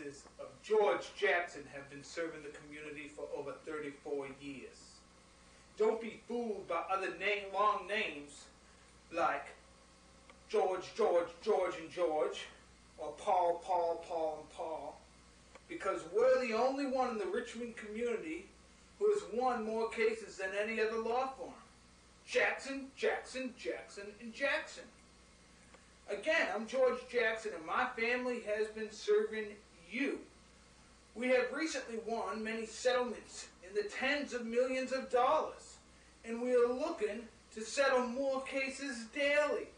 offices of George Jackson have been serving the community for over 34 years. Don't be fooled by other long names like George, and George, or Paul, and Paul, because we're the only one in the Richmond community who has won more cases than any other law firm. Jackson, and Jackson. Again, I'm George Jackson, and my family has been serving you. We have recently won many settlements in the tens of millions of dollars, and we are looking to settle more cases daily.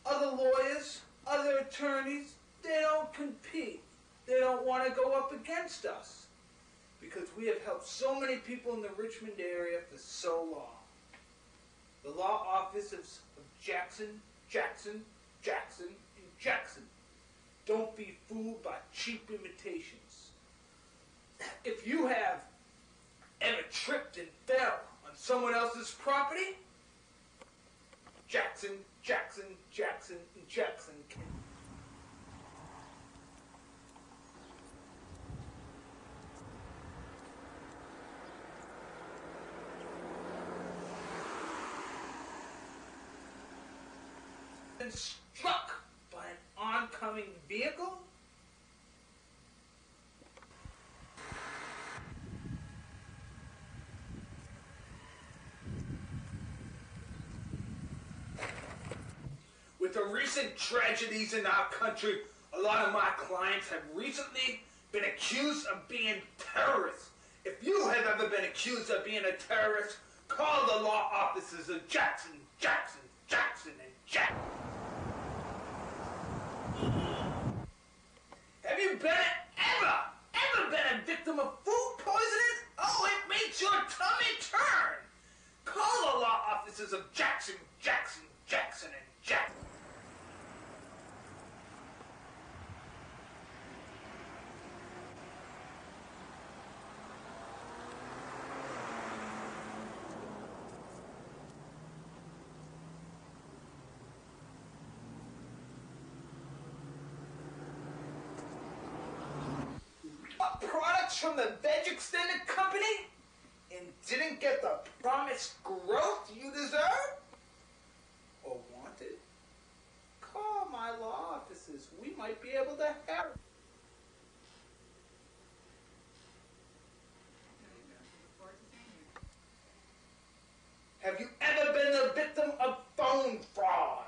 Other lawyers, other attorneys, they don't compete. They don't want to go up against us because we have helped so many people in the Richmond area for so long. The law offices of Jackson, and Jackson. Don't be fooled by cheap imitations. If you have ever tripped and fell on someone else's property, Jackson, and Jackson can. Been struck by an oncoming vehicle? With the recent tragedies in our country, a lot of my clients have recently been accused of being terrorists. If you have ever been accused of being a terrorist, call the law offices of Jackson, and Jackson. Have you ever been a victim of food poisoning? Oh, it makes your tummy turn. Call the law offices of Jackson, and Jackson. Products from the Veg Extended Company and didn't get the promised growth you deserve or wanted? Call my law offices. We might be able to help. Have you ever been the victim of phone fraud?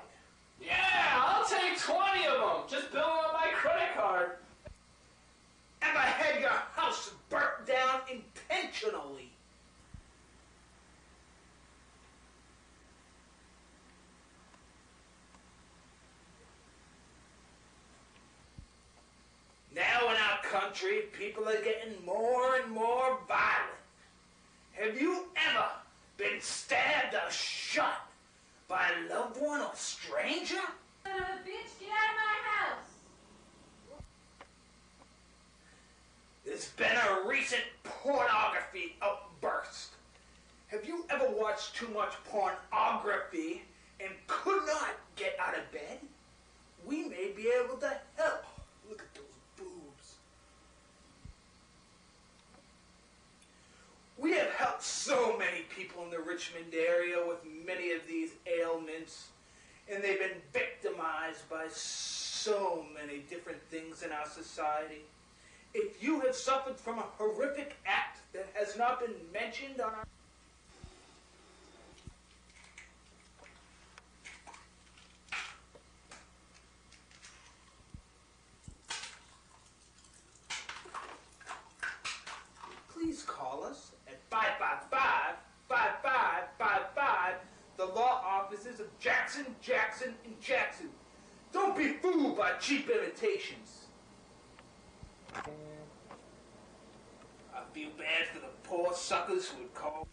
Yeah, I'll take 20 of them. Just bill them on my credit card. Ever had your house burnt down intentionally? Now in our country, people are getting more and more violent. Have you ever been stabbed or shot by a loved one or stranger? Bitch, get out of my house! There's been a recent pornography outburst. Have you ever watched too much pornography and could not get out of bed? We may be able to help. Look at those boobs. We have helped so many people in the Richmond area with many of these ailments, and they've been victimized by so many different things in our society. If you have suffered from a horrific act that has not been mentioned on our... Please call us at 555-5555, the law offices of Jackson, and Jackson. Don't be fooled by cheap imitations. I feel bad for the poor suckers who would call.